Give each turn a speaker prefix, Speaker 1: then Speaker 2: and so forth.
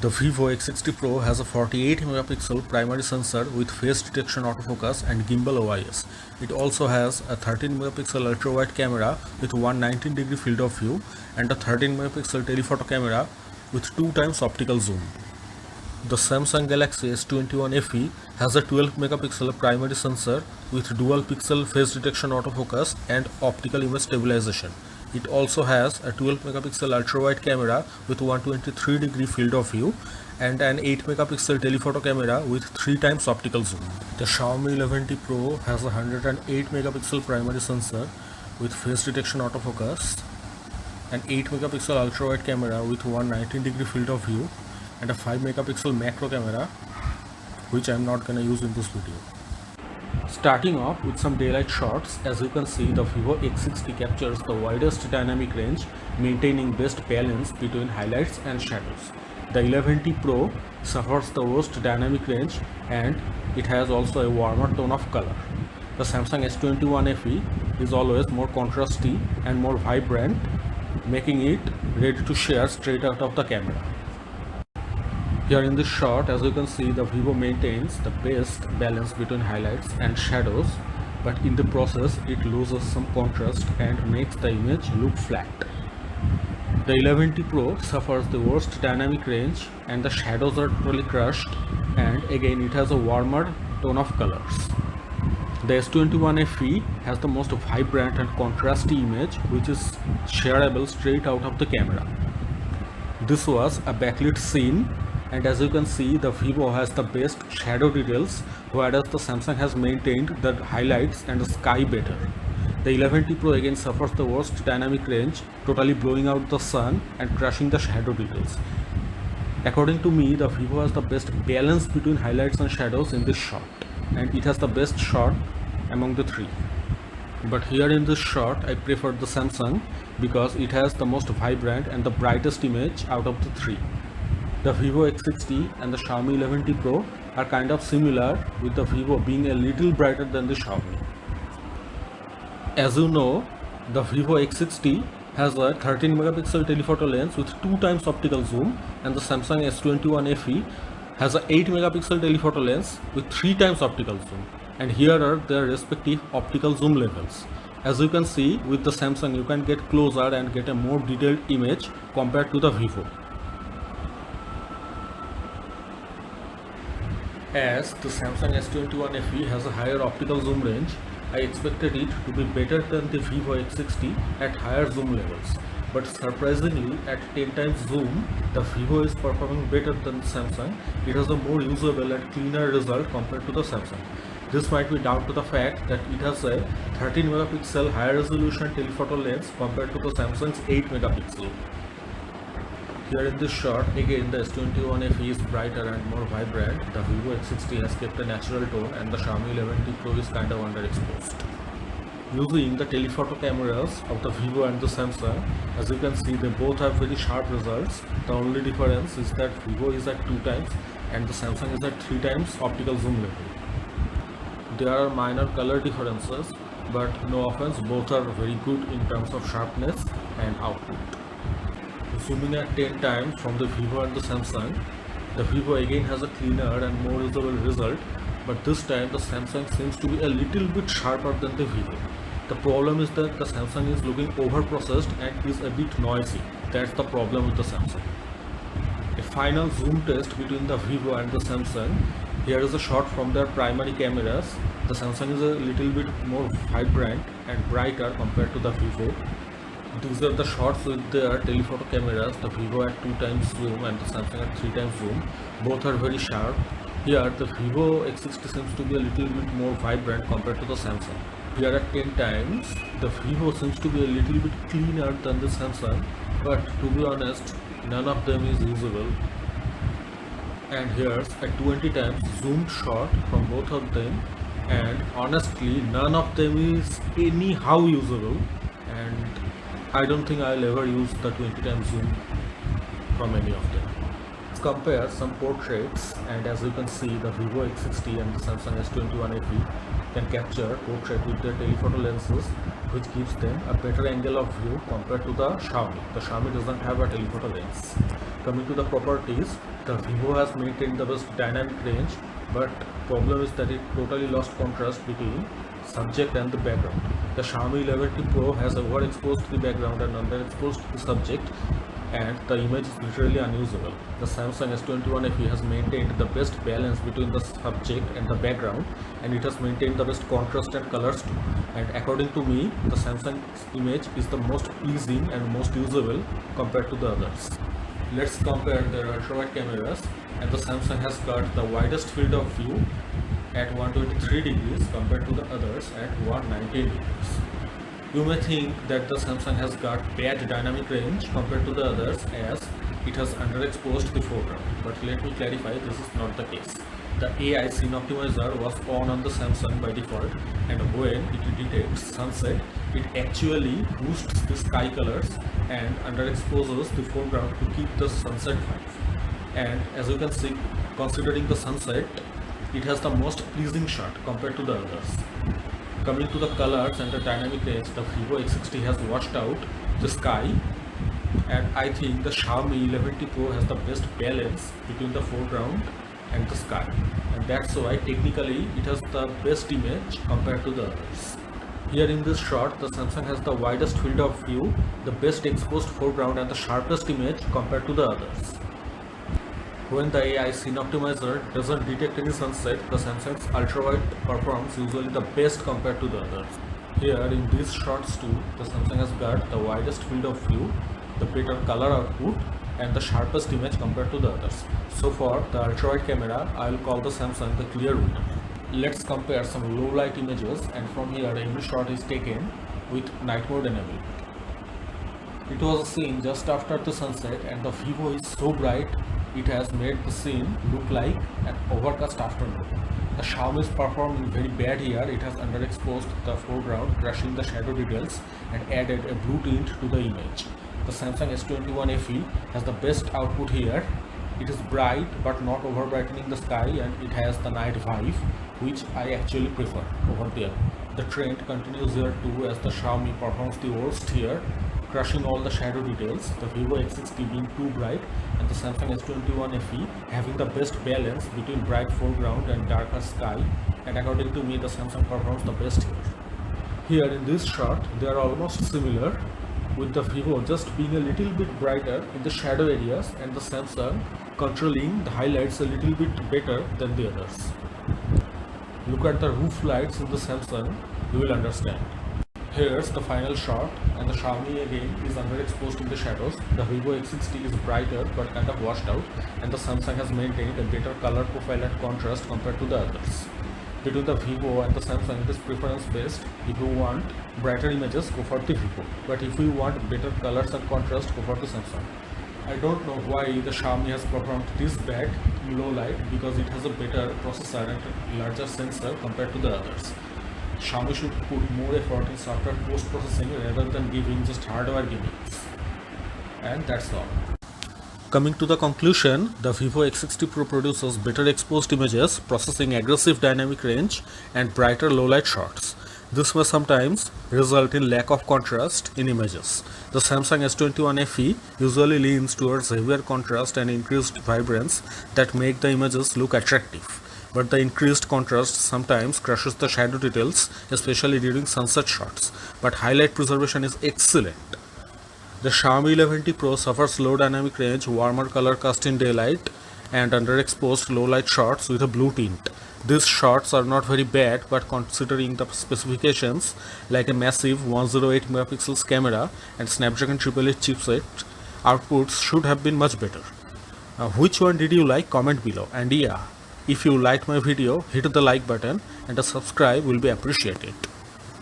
Speaker 1: The Vivo X60 Pro has a 48 megapixel primary sensor with face detection autofocus and gimbal OIS. It also has a 13 megapixel ultra-wide camera with 119-degree field of view and a 13 megapixel telephoto camera with 2 times optical zoom. The Samsung Galaxy S21 FE has a 12 megapixel primary sensor with dual pixel face detection autofocus and optical image stabilization. It also has a 12 megapixel ultra-wide camera with 123-degree field of view and an 8 megapixel telephoto camera with 3 times optical zoom. The Xiaomi 11T Pro has a 108 megapixel primary sensor with face detection autofocus, an 8 megapixel ultra-wide camera with 119-degree field of view and a 5 megapixel macro camera, which I am not gonna use in this video. Starting off with some daylight shots, as you can see, the Vivo X60 captures the widest dynamic range, maintaining best balance between highlights and shadows. The 11T Pro suffers the worst dynamic range and it has also a warmer tone of color. The Samsung S21 FE is always more contrasty and more vibrant, making it ready to share straight out of the camera. Here in this shot, as you can see, the Vivo maintains the best balance between highlights and shadows, but in the process it loses some contrast and makes the image look flat. The 11T Pro suffers the worst dynamic range and the shadows are totally crushed, and again it has a warmer tone of colors. The S21 FE has the most vibrant and contrasty image, which is shareable straight out of the camera. This was a backlit scene, and as you can see, the Vivo has the best shadow details, whereas the Samsung has maintained the highlights and the sky better. The 11T Pro again suffers the worst dynamic range, totally blowing out the sun and crushing the shadow details. According to me, the Vivo has the best balance between highlights and shadows in this shot, and it has the best shot among the three. But here in this shot, I prefer the Samsung because it has the most vibrant and the brightest image out of the three. The Vivo X60 and the Xiaomi 11T Pro are kind of similar, with the Vivo being a little brighter than the Xiaomi. As you know, the Vivo X60 has a 13 megapixel telephoto lens with 2 times optical zoom, and the Samsung S21 FE has a 8 megapixel telephoto lens with 3 times optical zoom, and here are their respective optical zoom levels. As you can see, with the Samsung you can get closer and get a more detailed image compared to the Vivo. As the Samsung S21 FE has a higher optical zoom range, I expected it to be better than the Vivo X60 at higher zoom levels. But surprisingly, at 10 times zoom, the Vivo is performing better than the Samsung. It has a more usable and cleaner result compared to the Samsung. This might be down to the fact that it has a 13 megapixel higher resolution telephoto lens compared to the Samsung's 8 megapixel. Here in this shot, again the S21 FE is brighter and more vibrant. The Vivo X60 has kept a natural tone and the Xiaomi 11T Pro is kind of underexposed. Using the telephoto cameras of the Vivo and the Samsung, as you can see, they both have very sharp results. The only difference is that Vivo is at 2 times and the Samsung is at 3 times optical zoom level. There are minor color differences, but no offense, both are very good in terms of sharpness and output. Zooming at 10 times from the Vivo and the Samsung, the Vivo again has a cleaner and more usable result, but this time the Samsung seems to be a little bit sharper than the Vivo. The problem is that the Samsung is looking over-processed and is a bit noisy. That's the problem with the Samsung. A final zoom test between the Vivo and the Samsung. Here is a shot from their primary cameras. The Samsung is a little bit more vibrant and brighter compared to the Vivo. These are the shots with their telephoto cameras, the Vivo at 2 times zoom and the Samsung at 3 times zoom. Both are very sharp. Here the Vivo X60 seems to be a little bit more vibrant compared to the Samsung. Here at 10 times, the Vivo seems to be a little bit cleaner than the Samsung, but to be honest, none of them is usable. And here's a 20 times zoomed shot from both of them, and honestly none of them is anyhow usable, and I don't think I'll ever use the 20 times zoom from any of them. Let's compare some portraits, and as you can see, the Vivo X60 and the Samsung S21 FE can capture portrait with their telephoto lenses, which gives them a better angle of view compared to the Xiaomi. The Xiaomi doesn't have a telephoto lens. Coming to the properties, the Vivo has maintained the best dynamic range, but problem is that it totally lost contrast between subject and the background. The Xiaomi 11T Pro has overexposed the background and underexposed the subject, and the image is literally unusable. The Samsung S21 FE has maintained the best balance between the subject and the background, and it has maintained the best contrast and colors too. And according to me, the Samsung's image is the most pleasing and most usable compared to the others. Let's compare their ultra-wide cameras, and the Samsung has got the widest field of view at 123 degrees compared to the others at 119 degrees. You may think that the Samsung has got bad dynamic range compared to the others as it has underexposed the foreground, but let me clarify, this is not the case. The AI scene optimizer was on the Samsung by default, and when it detects sunset, it actually boosts the sky colors and underexposes the foreground to keep the sunset vibe. And as you can see, considering the sunset, it has the most pleasing shot compared to the others. Coming to the colors and the dynamic range, the Vivo X60 has washed out the sky, and I think the Xiaomi 11T Pro has the best balance between the foreground and the sky, and that's why technically it has the best image compared to the others. Here in this shot, the Samsung has the widest field of view, the best exposed foreground and the sharpest image compared to the others. When the AI scene optimizer doesn't detect any sunset, the Samsung's ultra-wide performs usually the best compared to the others. Here in these shots too, the Samsung has got the widest field of view, the better color output and the sharpest image compared to the others. So for the ultra-wide camera, I will call the Samsung the clear winner. Let's compare some low light images, and from here every shot is taken with night mode enabled. It was a scene just after the sunset, and the Vivo is so bright it has made the scene look like an overcast afternoon. The Xiaomi is performing very bad here. It has underexposed the foreground, crushing the shadow details and added a blue tint to the image. The Samsung S21 FE has the best output here. It is bright but not over brightening the sky, and it has the night vibe, which I actually prefer over there. The trend continues here too, as the Xiaomi performs the worst here, crushing all the shadow details, the Vivo X60 being too bright and the Samsung S21 FE having the best balance between bright foreground and darker sky, and according to me the Samsung performs the best here. Here in this shot they are almost similar, with the Vivo just being a little bit brighter in the shadow areas and the Samsung controlling the highlights a little bit better than the others. Look at the roof lights in the Samsung, you will understand. Here's the final shot, and the Xiaomi again is underexposed in the shadows. The Vivo X60 is brighter but kind of washed out, and the Samsung has maintained a better color profile and contrast compared to the others. Between the Vivo and the Samsung, it is preference based. If you want brighter images, go for the Vivo, but if you want better colors and contrast, go for the Samsung. I don't know why the Xiaomi has performed this bad in low light, because it has a better processor and larger sensor compared to the others. Xiaomi should put more effort in software post-processing rather than giving just hardware gimmicks. And that's all. Coming to the conclusion, the Vivo X60 Pro produces better exposed images, processing aggressive dynamic range and brighter low-light shots. This may sometimes result in lack of contrast in images. The Samsung S21 FE usually leans towards heavier contrast and increased vibrance that make the images look attractive. But the increased contrast sometimes crushes the shadow details, especially during sunset shots, but highlight preservation is excellent. The Xiaomi 11T Pro suffers low dynamic range, warmer color cast in daylight, and underexposed low light shots with a blue tint. These shots are not very bad, but considering the specifications like a massive 108 megapixels camera and Snapdragon 888 chipset, outputs should have been much better. Which one did you like? Comment below. And yeah, if you liked my video, hit the like button and a subscribe will be appreciated.